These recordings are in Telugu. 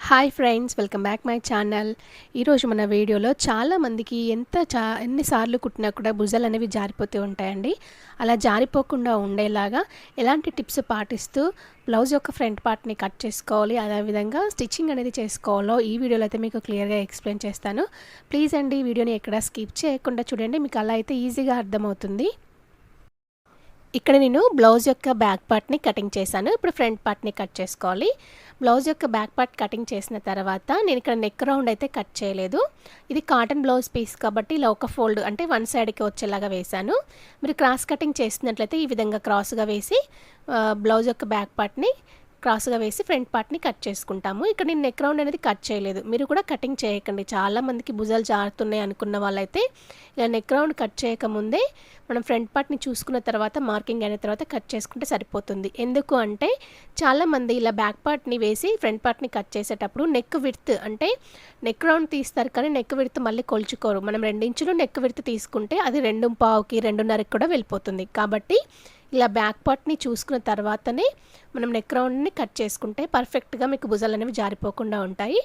Hi friends, welcome back my channel. ఈరోజు మన వీడియోలో చాలామందికి ఎన్నిసార్లు కుట్టినా కూడా భుజాలు అనేవి జారిపోతూ ఉంటాయండి. అలా జారిపోకుండా ఉండేలాగా ఎలాంటి టిప్స్ పాటిస్తూ బ్లౌజ్ యొక్క ఫ్రంట్ పార్ట్ని కట్ చేసుకోవాలి, అదేవిధంగా స్టిచ్చింగ్ అనేది చేసుకోవాలో ఈ వీడియోలో అయితే మీకు క్లియర్గా ఎక్స్ప్లెయిన్ చేస్తాను. ప్లీజ్ అండి వీడియోని ఎక్కడ స్కిప్ చేయకుండా చూడండి, మీకు అలా అయితే ఈజీగా అర్థమవుతుంది. ఇక్కడ నేను బ్లౌజ్ యొక్క బ్యాక్ పార్ట్ని కటింగ్ చేశాను. ఇప్పుడు ఫ్రంట్ పార్ట్ని కట్ చేసుకోవాలి. బ్లౌజ్ యొక్క బ్యాక్ పార్ట్ కటింగ్ చేసిన తర్వాత నేను ఇక్కడ నెక్ రౌండ్ అయితే కట్ చేయలేదు. ఇది కాటన్ బ్లౌజ్ పీస్ కాబట్టి ఇలా ఒక ఫోల్డ్ అంటే వన్ సైడ్కి వచ్చేలాగా వేశాను. మీరు క్రాస్ కటింగ్ చేసినట్లయితే ఈ విధంగా క్రాస్గా వేసి బ్లౌజ్ యొక్క బ్యాక్ పార్ట్ని క్రాస్గా వేసి ఫ్రంట్ పార్ట్ని కట్ చేసుకుంటాము. ఇక్కడ నేను నెక్ రౌండ్ అనేది కట్ చేయలేదు. మీరు కూడా కటింగ్ చేయకండి. చాలామందికి భుజాలు జారుతున్నాయి అనుకున్న వాళ్ళైతే ఇలా నెక్ రౌండ్ కట్ చేయకముందే మనం ఫ్రంట్ పార్ట్ని చూసుకున్న తర్వాత మార్కింగ్ అయిన తర్వాత కట్ చేసుకుంటే సరిపోతుంది. ఎందుకు అంటే చాలామంది ఇలా బ్యాక్ పార్ట్ని వేసి ఫ్రంట్ పార్ట్ని కట్ చేసేటప్పుడు నెక్ విడ్త్ అంటే నెక్ రౌండ్ తీస్తారు, కానీ నెక్ విడ్త్ మళ్ళీ కొలుచుకోరు. మనం 2 ఇంచులు నెక్ విడ్త్ తీసుకుంటే అది 2.5కి 2.5కి కూడా వెళ్ళిపోతుంది. కాబట్టి ఇలా బ్యాక్ పార్ట్ని చూసుకున్న తర్వాతనే మనం నెక్ రౌండ్ని కట్ చేసుకుంటే పర్ఫెక్ట్గా మీకు భుజాలు అనేవి జారిపోకుండా ఉంటాయి.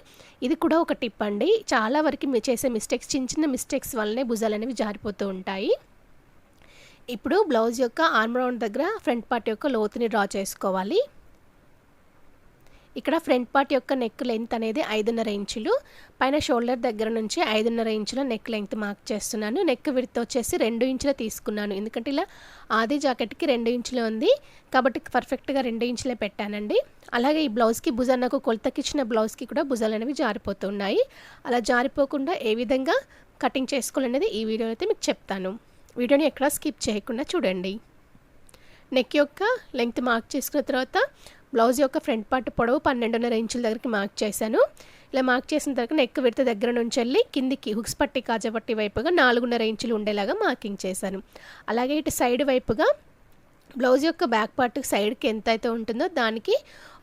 ఇది కూడా ఒక టిప్ అండి. చాలా వరకు మీరు చేసే మిస్టేక్స్ చిన్న మిస్టేక్స్ వల్లనే భుజాలు అనేవి జారిపోతూ ఉంటాయి. ఇప్పుడు బ్లౌజ్ యొక్క ఆర్మ్ రౌండ్ దగ్గర ఫ్రంట్ పార్ట్ యొక్క లోతుని డ్రా చేసుకోవాలి. ఇక్కడ ఫ్రంట్ పార్ట్ యొక్క నెక్ లెంత్ అనేది 5.5 ఇంచులు, పైన షోల్డర్ దగ్గర నుంచి 5.5 ఇంచుల నెక్ లెంత్ మార్క్ చేస్తున్నాను. నెక్ విడ్త్ వచ్చేసి 2 ఇంచులు తీసుకున్నాను, ఎందుకంటే ఇలా ఆది జాకెట్కి 2 ఇంచులు ఉంది కాబట్టి పర్ఫెక్ట్గా 2 ఇంచులే పెట్టానండి. అలాగే ఈ బ్లౌజ్కి భుజాలకు కొలతకిచ్చిన బ్లౌజ్కి కూడా భుజాలు అనేవి జారిపోతున్నాయి. అలా జారిపోకుండా ఏ విధంగా కటింగ్ చేసుకోవాలనేది ఈ వీడియోలో అయితే మీకు చెప్తాను. వీడియోని ఎక్కడా స్కిప్ చేయకుండా చూడండి. నెక్ యొక్క లెంగ్త్ మార్క్ చేసుకున్న తర్వాత బ్లౌజ్ యొక్క ఫ్రంట్ పార్ట్ పొడవు 12.5 ఇంచుల దగ్గరికి మార్క్ చేశాను. ఇలా మార్క్ చేసిన తర్వాత నెక్ విడత దగ్గర నుంచి వెళ్ళి కిందికి హుక్స్ పట్టి కాజపట్టి వైపుగా 4.5 ఇంచులు ఉండేలాగా మార్కింగ్ చేశాను. అలాగే ఇటు సైడ్ వైపుగా బ్లౌజ్ యొక్క బ్యాక్ పార్ట్ సైడ్కి ఎంత అయితే ఉంటుందో దానికి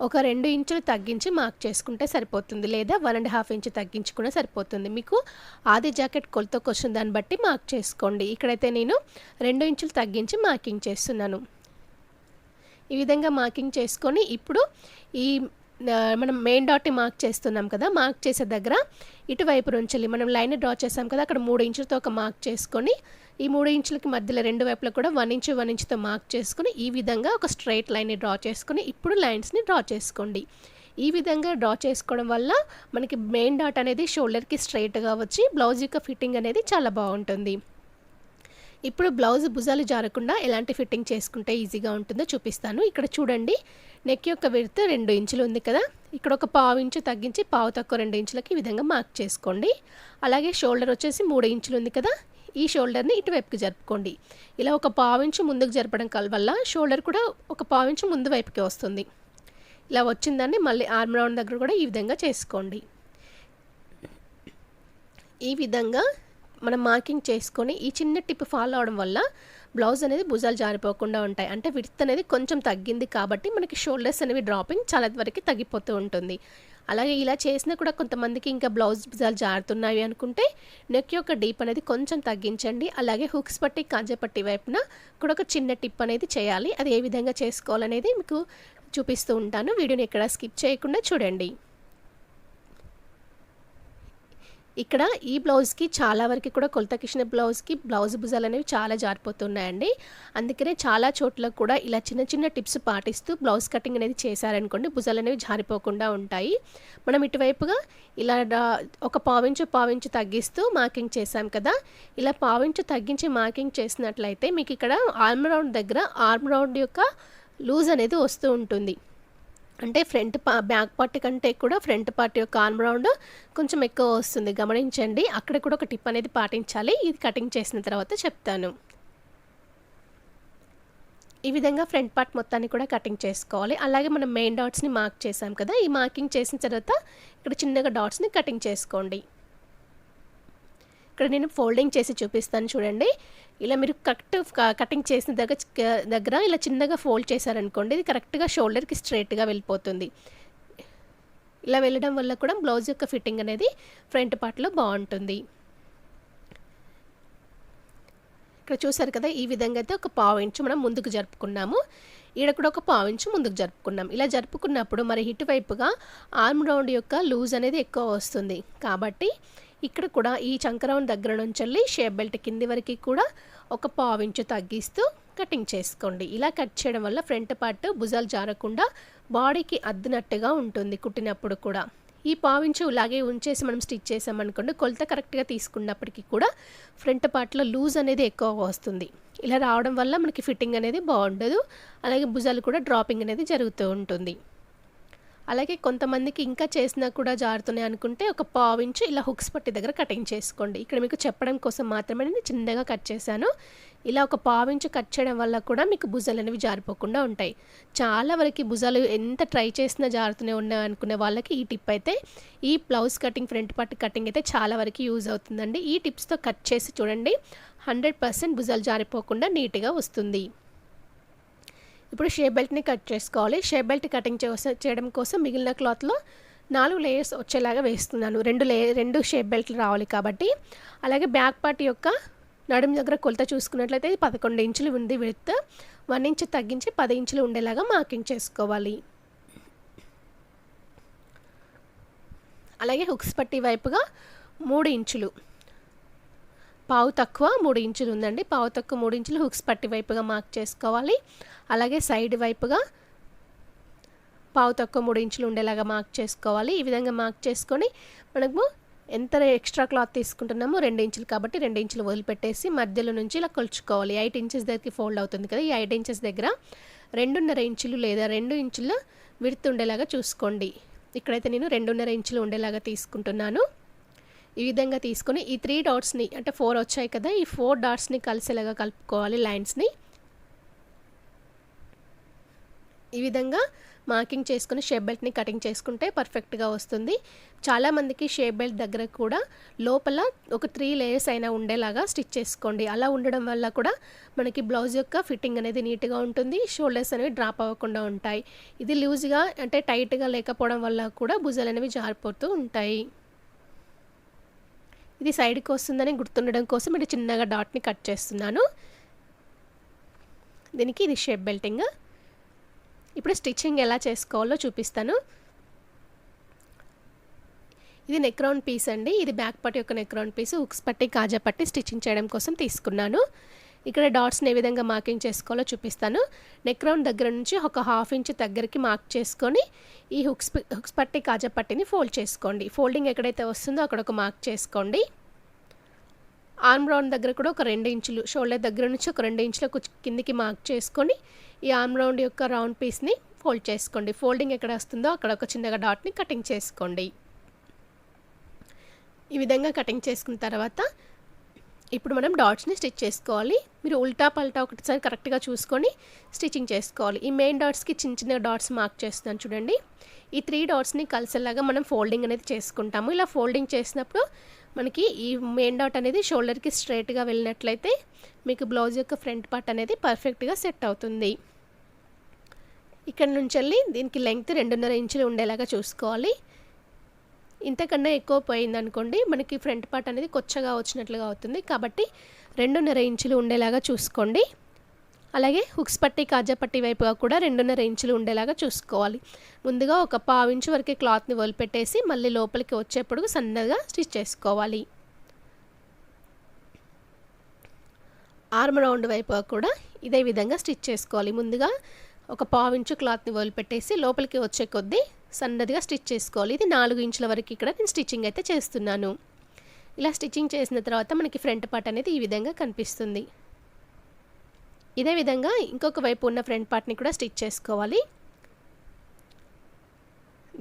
ఒక 2 ఇంచులు తగ్గించి మార్క్ చేసుకుంటే సరిపోతుంది, లేదా 1.5 ఇంచు తగ్గించుకున్నా సరిపోతుంది. మీకు ఆది జాకెట్ కొలతకు వచ్చిన దాన్ని బట్టి మార్క్ చేసుకోండి. ఇక్కడైతే నేను 2 ఇంచులు తగ్గించి మార్కింగ్ చేస్తున్నాను. ఈ విధంగా మార్కింగ్ చేసుకొని ఇప్పుడు ఈ మనం మెయిన్ డాట్ని మార్క్ చేస్తున్నాం కదా, మార్క్ చేసే దగ్గర ఇటువైపు నుంచి మనం లైన్ డ్రా చేసాం కదా, అక్కడ 3 ఇంచులతో ఒక మార్క్ చేసుకొని ఈ 3 ఇంచులకి మధ్యలో 2 వైపులా కూడా 1 ఇంచుతో మార్క్ చేసుకొని ఈ విధంగా ఒక స్ట్రైట్ లైన్ని డ్రా చేసుకొని ఇప్పుడు లైన్స్ని డ్రా చేసుకోండి. ఈ విధంగా డ్రా చేసుకోవడం వల్ల మనకి మెయిన్ డాట్ అనేది షోల్డర్కి స్ట్రైట్గా వచ్చి బ్లౌజ్ యొక్క ఫిట్టింగ్ అనేది చాలా బాగుంటుంది. ఇప్పుడు బ్లౌజ్ భుజాలు జారకుండా ఎలాంటి ఫిట్టింగ్ చేసుకుంటే ఈజీగా ఉంటుందో చూపిస్తాను. ఇక్కడ చూడండి, నెక్ యొక్క విడ్త్ 2 ఇంచులు ఉంది కదా, ఇక్కడ ఒక 1/2 ఇంచు తగ్గించి తక్కువ 2 ఇంచులకి ఈ విధంగా మార్క్ చేసుకోండి. అలాగే షోల్డర్ వచ్చేసి 3 ఇంచులు ఉంది కదా, ఈ షోల్డర్ని ఇటువైపుకి జరుపుకోండి. ఇలా ఒక 1/2 ఇంచు ముందుకు జరపడం వల్ల షోల్డర్ కూడా ఒక 1/2 ఇంచు ముందు వైపుకి వస్తుంది. ఇలా వచ్చిందాన్ని మళ్ళీ ఆర్మ్ రౌండ్ దగ్గర కూడా ఈ విధంగా చేసుకోండి. ఈ విధంగా మనం మార్కింగ్ చేసుకొని ఈ చిన్న టిప్ ఫాలో అవడం వల్ల బ్లౌజ్ అనేది భుజాలు జారిపోకుండా ఉంటాయి. అంటే విడ్త్ అనేది కొంచెం తగ్గింది కాబట్టి మనకి షోల్డర్స్ అనేవి డ్రాపింగ్ చాలా వరకు తగ్గిపోతూ ఉంటుంది. అలాగే ఇలా చేసినా కూడా కొంతమందికి ఇంకా బ్లౌజ్ భుజాలు జారుతున్నాయి అనుకుంటే నెక్ యొక్క డీప్ అనేది కొంచెం తగ్గించండి. అలాగే హుక్స్ పట్టి కాజపట్టి వైపున కూడా ఒక చిన్న టిప్ అనేది చేయాలి. అది ఏ విధంగా చేసుకోవాలనేది మీకు చూపిస్తూ ఉంటాను. వీడియోని ఎక్కడ స్కిప్ చేయకుండా చూడండి. ఇక్కడ ఈ బ్లౌజ్కి చాలా వరకు కూడా కొలతకిచ్చిన బ్లౌజ్కి బ్లౌజ్ భుజాలు అనేవి చాలా జారిపోతున్నాయండి. అందుకనే చాలా చోట్ల కూడా ఇలా చిన్న చిన్న టిప్స్ పాటిస్తూ బ్లౌజ్ కటింగ్ అనేది చేశారనుకోండి భుజాలు అనేవి జారిపోకుండా ఉంటాయి. మనం ఇటువైపుగా ఇలా ఒక 1/2 ఇంచు తగ్గిస్తూ మార్కింగ్ చేసాం కదా, ఇలా 1/2 ఇంచు తగ్గించి మార్కింగ్ చేసినట్లయితే మీకు ఇక్కడ ఆర్మ్ రౌండ్ దగ్గర ఆర్మ్ రౌండ్ యొక్క లూజ్ అనేది వస్తూ ఉంటుంది. అంటే బ్యాక్ పార్ట్ కంటే కూడా ఫ్రంట్ పార్ట్ యొక్క ఆర్మ్ రౌండ్ కొంచెం ఎక్కువ వస్తుంది, గమనించండి. అక్కడ కూడా ఒక టిప్ అనేది పాటించాలి. ఇది కటింగ్ చేసిన తర్వాత చెప్తాను. ఈ విధంగా ఫ్రంట్ పార్ట్ మొత్తాన్ని కూడా కటింగ్ చేసుకోవాలి. అలాగే మనం మెయిన్ డాట్స్ని మార్క్ చేసాం కదా, ఈ మార్కింగ్ చేసిన తర్వాత ఇక్కడ చిన్నగా డాట్స్ని కటింగ్ చేసుకోండి. ఇక్కడ నేను ఫోల్డింగ్ చేసి చూపిస్తాను చూడండి. ఇలా మీరు కరెక్ట్ కటింగ్ చేసిన దగ్గర ఇలా చిన్నగా ఫోల్డ్ చేశారనుకోండి, ఇది కరెక్ట్గా షోల్డర్కి స్ట్రైట్గా వెళ్ళిపోతుంది. ఇలా వెళ్ళడం వల్ల కూడా బ్లౌజ్ యొక్క ఫిట్టింగ్ అనేది ఫ్రంట్ పార్ట్లో బాగుంటుంది. ఇక్కడ చూసారు కదా, ఈ విధంగా అయితే ఒక 1/2 ఇంచు మనం ముందుకు జరుపుకున్నాము. ఈడ కూడా ఒక పావు ఇంచు ముందుకు జరుపుకున్నాం. ఇలా జరుపుకున్నప్పుడు మరి ఇటువైపుగా ఆర్మ్ రౌండ్ యొక్క లూజ్ అనేది ఎక్కువ వస్తుంది. కాబట్టి ఇక్కడ కూడా ఈ చంక రౌండ్ దగ్గర నుంచి షేప్ బెల్ట్ కింది వరకు కూడా ఒక పావు ఇంచు తగ్గిస్తూ కటింగ్ చేసుకోండి. ఇలా కట్ చేయడం వల్ల ఫ్రంట్ పార్ట్ భుజాలు జారకుండా బాడీకి అద్దినట్టుగా ఉంటుంది కుట్టినప్పుడు కూడా. ఈ పావించు ఇలాగే ఉంచేసి మనం స్టిచ్ చేసామనుకోండి, కొలత కరెక్ట్గా తీసుకున్నప్పటికీ కూడా ఫ్రంట్ పార్ట్లో లూజ్ అనేది ఎక్కువగా వస్తుంది. ఇలా రావడం వల్ల మనకి ఫిట్టింగ్ అనేది బాగుండదు. అలాగే భుజాలు కూడా డ్రాపింగ్ అనేది జరుగుతూ ఉంటుంది. అలాగే కొంతమందికి ఇంకా చేసినా కూడా జారుతున్నాయి అనుకుంటే ఒక పావు ఇంచు ఇలా హుక్స్ పట్టి దగ్గర కటింగ్ చేసుకోండి. ఇక్కడ మీకు చెప్పడం కోసం మాత్రమే నేను చిన్నగా కట్ చేశాను. ఇలా ఒక పావు ఇంచు కట్ చేయడం వల్ల కూడా మీకు భుజాలు అనేవి జారిపోకుండా ఉంటాయి. చాలా వరకు భుజాలు ఎంత ట్రై చేసినా జారుతూనే ఉన్నాయి అనుకునే వాళ్ళకి ఈ టిప్ అయితే, ఈ blouse cutting front part cutting అయితే చాలా వరకు యూజ్ అవుతుందండి. ఈ టిప్స్తో కట్ చేసి చూడండి, 100% భుజాలు జారిపోకుండా నీట్గా వస్తుంది. ఇప్పుడు షేప్ బెల్ట్ని కట్ చేసుకోవాలి. షేప్ బెల్ట్ కటింగ్ చేయడం కోసం మిగిలిన క్లాత్లో 4 లేయర్స్ వచ్చేలాగా వేస్తున్నాను. 2 షేప్ బెల్ట్లు రావాలి కాబట్టి. అలాగే బ్యాక్ పార్ట్ యొక్క నడుము దగ్గర కొలత చూసుకున్నట్లయితే 11 ఇంచులు ఉంది విడ్త్. 1 ఇంచ్ తగ్గించి 10 ఇంచులు ఉండేలాగా మార్కింగ్ చేసుకోవాలి. అలాగే హుక్స్ పట్టి వైపుగా 3 ఇంచులు, పావు తక్కువ 3 ఇంచులు ఉందండి. పావు తక్కువ 3 ఇంచులు హుక్స్ పట్టి వైపుగా మార్క్ చేసుకోవాలి. అలాగే సైడ్ వైపుగా పావు తక్కువ 3 ఇంచులు ఉండేలాగా మార్క్ చేసుకోవాలి. ఈ విధంగా మార్క్ చేసుకొని మనము ఎంత ఎక్స్ట్రా క్లాత్ తీసుకుంటున్నామో 2 ఇంచులు కాబట్టి 2 ఇంచులు వదిలిపెట్టేసి మధ్యలో నుంచి ఇలా కొలుచుకోవాలి. 8 ఇంచెస్ దగ్గరికి ఫోల్డ్ అవుతుంది కదా, ఈ 8 ఇంచెస్ దగ్గర 2.5 ఇంచులు లేదా 2 ఇంచుల విడ్త్ ఉండేలాగా చూసుకోండి. ఇక్కడైతే నేను 2.5 ఇంచులు ఉండేలాగా తీసుకుంటున్నాను. ఈ విధంగా తీసుకొని ఈ 3 డాట్స్ని అంటే 4 వచ్చాయి కదా, ఈ 4 డాట్స్ని కలిసేలాగా కలుపుకోవాలి లైన్స్ని. ఈ విధంగా మార్కింగ్ చేసుకుని షేప్ బెల్ట్ని కటింగ్ చేసుకుంటే పర్ఫెక్ట్గా వస్తుంది. చాలామందికి షేప్ బెల్ట్ దగ్గర కూడా లోపల ఒక 3 లేయర్స్ అయినా ఉండేలాగా స్టిచ్ చేసుకోండి. అలా ఉండడం వల్ల కూడా మనకి బ్లౌజ్ యొక్క ఫిట్టింగ్ అనేది నీట్గా ఉంటుంది. షోల్డర్స్ అనేవి డ్రాప్ అవ్వకుండా ఉంటాయి. ఇది లూజ్గా అంటే టైట్గా లేకపోవడం వల్ల కూడా భుజాలు అనేవి జారిపోతూ ఉంటాయి. ఇది సైడ్కి వస్తుందని గుర్తుండడం కోసం ఇటు చిన్నగా డాట్ని కట్ చేస్తున్నాను. దీనికి ఇది షేప్ బెల్టింగ్. ఇప్పుడు స్టిచ్చింగ్ ఎలా చేసుకోవాలో చూపిస్తాను. ఇది నెక్ రౌండ్ పీస్ అండి. ఇది బ్యాక్ పార్ట్ యొక్క నెక్ రౌండ్ పీస్. హుక్స్ పట్టి కాజా పట్టి స్టిచ్చింగ్ చేయడం కోసం తీసుకున్నాను. ఇక్కడ డాట్స్ని ఏ విధంగా మార్కింగ్ చేసుకోవాలో చూపిస్తాను. నెక్ రౌండ్ దగ్గర నుంచి ఒక 1/2 ఇంచ్ దగ్గరికి మార్క్ చేసుకొని ఈ హుక్స్ పట్టి కాజా పట్టిని ఫోల్డ్ చేసుకోండి. ఫోల్డింగ్ ఎక్కడైతే వస్తుందో అక్కడ ఒక మార్క్ చేసుకోండి. ఆర్మ్ రౌండ్ దగ్గర కూడా ఒక 2 ఇంచులు, షోల్డర్ దగ్గర నుంచి ఒక 2 ఇంచుల కిందికి మార్క్ చేసుకొని ఈ ఆర్మ్ రౌండ్ యొక్క రౌండ్ పీస్ని ఫోల్డ్ చేసుకోండి. ఫోల్డింగ్ ఎక్కడ వస్తుందో అక్కడ ఒక చిన్నగా డాట్ని కటింగ్ చేసుకోండి. ఈ విధంగా కటింగ్ చేసుకున్న తర్వాత ఇప్పుడు మనం డాట్స్ని స్టిచ్ చేసుకోవాలి. మీరు ఉల్టా పల్టా ఒకటిసారి కరెక్ట్గా చూసుకొని స్టిచ్చింగ్ చేసుకోవాలి. ఈ మెయిన్ డాట్స్కి చిన్న చిన్న డాట్స్ మార్క్ చేస్తున్నాను చూడండి. ఈ 3 డాట్స్ని కలిసేలాగా మనం ఫోల్డింగ్ అనేది చేసుకుంటాము. ఇలా ఫోల్డింగ్ చేసినప్పుడు మనకి ఈ మెయిన్ డాట్ అనేది షోల్డర్కి స్ట్రైట్గా వెళ్ళినట్లయితే మీకు బ్లౌజ్ యొక్క ఫ్రంట్ పార్ట్ అనేది పర్ఫెక్ట్గా సెట్ అవుతుంది. ఇక్కడ నుంచి వెళ్ళి దీనికి లెంగ్త్ 2.5 ఇంచులు ఉండేలాగా చూసుకోవాలి. ఇంతకన్నా ఎక్కువ పోయిందనుకోండి మనకి ఫ్రంట్ పార్ట్ అనేది కొచ్చగా వచ్చినట్లుగా అవుతుంది. కాబట్టి 2.5 ఇంచులు ఉండేలాగా చూసుకోండి. అలాగే హుక్స్ పట్టి కాజా పట్టి వైపుగా కూడా 2.5 ఇంచులు ఉండేలాగా చూసుకోవాలి. ముందుగా ఒక 1/2 ఇంచు వరకు క్లాత్ని వదిలిపెట్టేసి మళ్ళీ లోపలికి వచ్చేప్పుడు సన్నగా స్టిచ్ చేసుకోవాలి. ఆర్మ్ రౌండ్ వైపుగా కూడా ఇదే విధంగా స్టిచ్ చేసుకోవాలి. ముందుగా ఒక 1/2 ఇంచు క్లాత్ని వదిలిపెట్టేసి లోపలికి వచ్చే కొద్దీ సన్నదిగా స్టిచ్ చేసుకోవాలి. ఇది 4 ఇంచుల వరకు ఇక్కడ నేను స్టిచ్చింగ్ అయితే చేస్తున్నాను. ఇలా స్టిచ్చింగ్ చేసిన తర్వాత మనకి ఫ్రంట్ పార్ట్ అనేది ఈ విధంగా కనిపిస్తుంది. ఇదే విధంగా ఇంకొక వైపు ఉన్న ఫ్రంట్ పార్ట్ని కూడా స్టిచ్ చేసుకోవాలి.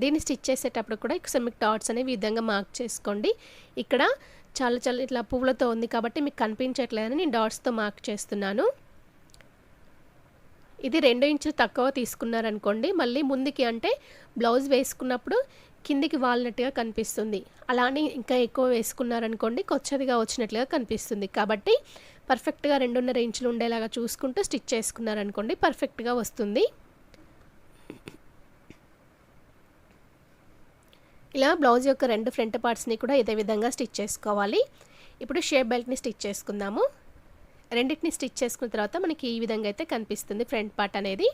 దీన్ని స్టిచ్ చేసేటప్పుడు కూడా ఇక్కడ మీకు డాట్స్ అనేవి ఈ విధంగా మార్క్ చేసుకోండి. ఇక్కడ చాలా ఇట్లా పువ్వులతో ఉంది కాబట్టి మీకు కనిపించట్లేదని నేను డాట్స్తో మార్క్ చేస్తున్నాను. ఇది 2 ఇంచులు తక్కువ తీసుకున్నారనుకోండి మళ్ళీ ముందుకి అంటే బ్లౌజ్ వేసుకున్నప్పుడు కిందికి వాలినట్టుగా కనిపిస్తుంది. అలానే ఇంకా ఎక్కువ వేసుకున్నారనుకోండి కొచ్చదిగా వచ్చినట్లుగా కనిపిస్తుంది. కాబట్టి పర్ఫెక్ట్గా 2.5 ఇంచులు ఉండేలాగా చూసుకుంటూ స్టిచ్ చేసుకున్నారనుకోండి పర్ఫెక్ట్గా వస్తుంది. ఇలా బ్లౌజ్ యొక్క 2 ఫ్రంట్ పార్ట్స్ని కూడా ఇదే విధంగా స్టిచ్ చేసుకోవాలి. ఇప్పుడు షేప్ బెల్ట్ని స్టిచ్ చేసుకుందాము. రెండింటిని స్టిచ్ చేసుకున్న తర్వాత మనకి ఈ విధంగా అయితే కనిపిస్తుంది ఫ్రంట్ పార్ట్ అనేది.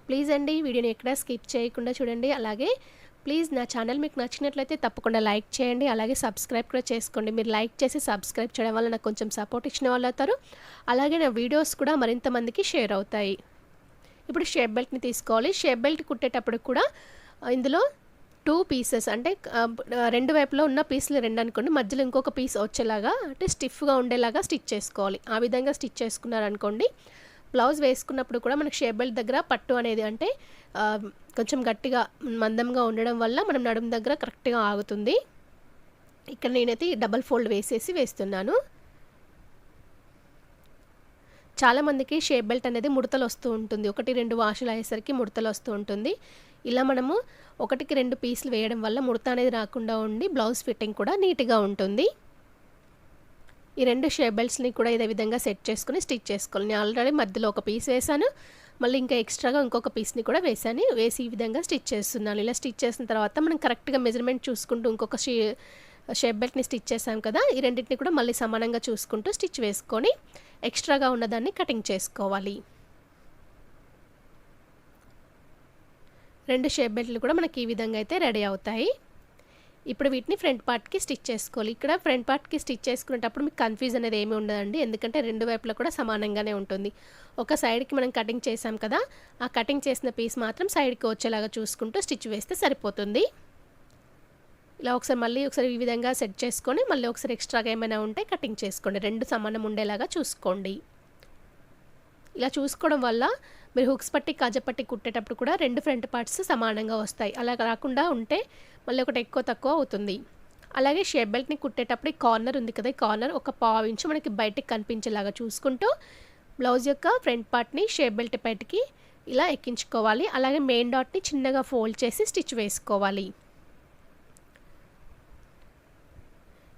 ప్లీజ్ అండి వీడియోని ఎక్కడ స్కిప్ చేయకుండా చూడండి. అలాగే ప్లీజ్ నా ఛానల్ మీకు నచ్చినట్లయితే తప్పకుండా లైక్ చేయండి. అలాగే సబ్స్క్రైబ్ కూడా చేసుకోండి. మీరు లైక్ చేసి సబ్స్క్రైబ్ చేయడం వల్ల నాకు కొంచెం సపోర్ట్ ఇచ్చిన వాళ్ళు అవుతారు. అలాగే నా వీడియోస్ కూడా మరింత మందికి షేర్ అవుతాయి. ఇప్పుడు షేప్ బెల్ట్ని తీసుకోవాలి. షేప్ బెల్ట్ కుట్టేటప్పుడు కూడా ఇందులో 2 పీసెస్ అంటే రెండు వైపులో ఉన్న పీసులు 2 అనుకోండి, మధ్యలో ఇంకొక పీస్ వచ్చేలాగా అంటే స్టిఫ్గా ఉండేలాగా స్టిచ్ చేసుకోవాలి. ఆ విధంగా స్టిచ్ చేసుకున్నారనుకోండి, బ్లౌజ్ వేసుకున్నప్పుడు కూడా మనకి షేప్ బెల్ట్ దగ్గర పట్టు అనేది అంటే కొంచెం గట్టిగా మందంగా ఉండడం వల్ల మనం నడుము దగ్గర కరెక్ట్గా ఆగుతుంది. ఇక్కడ నేనైతే డబల్ ఫోల్డ్ వేస్తున్నాను. చాలామందికి షేప్ బెల్ట్ అనేది ముడతలు వస్తూ ఉంటుంది. 1-2 వాషులు అయ్యేసరికి ముడతలు వస్తూ ఉంటుంది. ఇలా మనము 1-2 పీసులు వేయడం వల్ల ముడత అనేది రాకుండా ఉండి బ్లౌజ్ ఫిట్టింగ్ కూడా నీట్గా ఉంటుంది. ఈ 2 షేప్ బెల్ట్స్ని కూడా ఇదే విధంగా సెట్ చేసుకుని స్టిచ్ చేసుకోవాలి. నేను ఆల్రెడీ మధ్యలో ఒక పీస్ వేసాను, మళ్ళీ ఇంకా ఎక్స్ట్రాగా ఇంకొక పీస్ని కూడా వేసి ఈ విధంగా స్టిచ్ చేస్తున్నాను. ఇలా స్టిచ్ చేసిన తర్వాత మనం కరెక్ట్గా మెజర్మెంట్ చూసుకుంటూ ఇంకొక షేప్ బెల్ట్ని స్టిచ్ చేసాం కదా, ఈ రెండింటిని కూడా మళ్ళీ సమానంగా చూసుకుంటూ స్టిచ్ వేసుకొని ఎక్స్ట్రాగా ఉన్నదాన్ని కటింగ్ చేసుకోవాలి. 2 షేప్ బెల్ట్లు కూడా మనకి ఈ విధంగా అయితే రెడీ అవుతాయి. ఇప్పుడు వీటిని ఫ్రంట్ పార్ట్కి స్టిచ్ చేసుకోవాలి. ఇక్కడ ఫ్రంట్ పార్ట్కి స్టిచ్ చేసుకునేటప్పుడు మీకు కన్ఫ్యూజ్ అనేది ఏమీ ఉండదండి, ఎందుకంటే 2 వైపులా కూడా సమానంగానే ఉంటుంది. ఒక సైడ్కి మనం కటింగ్ చేసాం కదా, ఆ కటింగ్ చేసిన పీస్ మాత్రం సైడ్కి వచ్చేలాగా చూసుకుంటూ స్టిచ్ వేస్తే సరిపోతుంది. ఇలా మళ్ళీ ఒకసారి ఈ విధంగా సెట్ చేసుకొని మళ్ళీ ఒకసారి ఎక్స్ట్రాగా ఏమైనా ఉంటే కటింగ్ చేసుకోండి. 2 సమానం ఉండేలాగా చూసుకోండి. ఇలా చూసుకోవడం వల్ల మీరు హుక్స్ పట్టి కాజపట్టి కుట్టేటప్పుడు కూడా 2 ఫ్రంట్ పార్ట్స్ సమానంగా వస్తాయి. అలా రాకుండా ఉంటే మళ్ళీ ఒకటి ఎక్కువ తక్కువ అవుతుంది. అలాగే షేప్ బెల్ట్ని కుట్టేటప్పుడు ఈ కార్నర్ ఉంది కదా, ఈ కార్నర్ ఒక 1/2 ఇంచు మనకి బయటికి కనిపించేలాగా చూసుకుంటూ బ్లౌజ్ యొక్క ఫ్రంట్ పార్ట్ని షేప్ బెల్ట్ బయటికి ఇలా ఎక్కించుకోవాలి. అలాగే మెయిన్ డాట్ని చిన్నగా ఫోల్డ్ చేసి స్టిచ్ వేసుకోవాలి.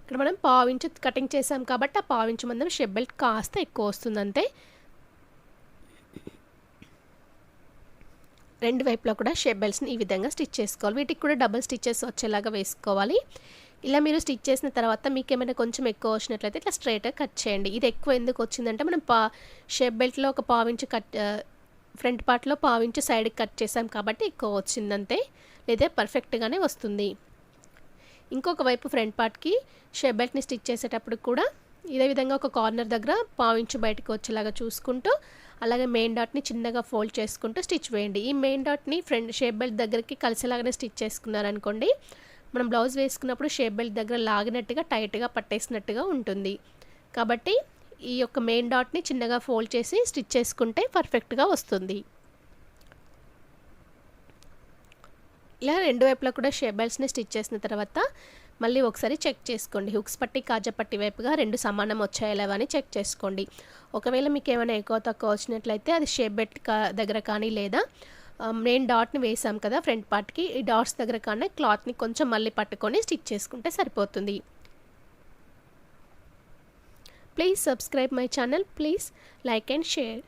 ఇక్కడ మనం 1/2 ఇంచు కటింగ్ చేసాం కాబట్టి ఆ 1/2 ఇంచు మందం షేప్ బెల్ట్ కాస్త ఎక్కువ వస్తుంది అంతే. 2 వైపులా కూడా షేప్ బెల్ట్స్ని ఈ విధంగా స్టిచ్ చేసుకోవాలి. వీటికి కూడా డబుల్ స్టిచెస్ వచ్చేలాగా వేసుకోవాలి. ఇలా మీరు స్టిచ్ చేసిన తర్వాత మీకు ఏమైనా కొంచెం ఎక్కువ వచ్చినట్లయితే ఇట్లా స్ట్రైట్గా కట్ చేయండి. ఇది ఎక్కువ ఎందుకు వచ్చిందంటే మనం షేప్ బెల్ట్లో ఒక 1/2 ఇంచు ఫ్రంట్ పార్ట్లో 1/2 ఇంచు సైడ్కి కట్ చేసాం కాబట్టి ఎక్కువ వచ్చిందంతే, లేదా పర్ఫెక్ట్గానే వస్తుంది. ఇంకొక వైపు ఫ్రంట్ పార్ట్కి షేప్ బెల్ట్ని స్టిచ్ చేసేటప్పుడు కూడా ఇదే విధంగా ఒక కార్నర్ దగ్గర 1/2 ఇంచు బయటకు వచ్చేలాగా చూసుకుంటూ అలాగే మెయిన్ డాట్ని చిన్నగా ఫోల్డ్ చేసుకుంటూ స్టిచ్ వేయండి. ఈ మెయిన్ డాట్ని షేప్ బెల్ట్ దగ్గరికి కలిసేలాగానే స్టిచ్ చేసుకున్నారనుకోండి, మనం బ్లౌజ్ వేసుకున్నప్పుడు షేప్ బెల్ట్ దగ్గర లాగినట్టుగా టైట్గా పట్టేసినట్టుగా ఉంటుంది. కాబట్టి ఈ యొక్క మెయిన్ డాట్ని చిన్నగా ఫోల్డ్ చేసి స్టిచ్ చేసుకుంటే పర్ఫెక్ట్గా వస్తుంది. ఇలా 2 వైపులా కూడా షేప్ బెల్ట్స్ని స్టిచ్ చేసిన తర్వాత మళ్ళీ ఒకసారి చెక్ చేసుకోండి. హుక్స్ పట్టి కాజపట్టి వైపుగా 2 సమానం వచ్చాయా అని చెక్ చేసుకోండి. ఒకవేళ మీకు ఏమైనా ఎక్కువ తక్కువ వచ్చినట్లయితే అది షేప్ బెల్ట్ దగ్గర కానీ లేదా మెయిన్ డాట్ని వేసాం కదా ఫ్రంట్ పార్ట్కి, ఈ డాట్స్ దగ్గర కానీ క్లాత్ని కొంచెం మళ్ళీ పట్టుకొని స్టిచ్ చేసుకుంటే సరిపోతుంది. Please subscribe my channel, please like and share.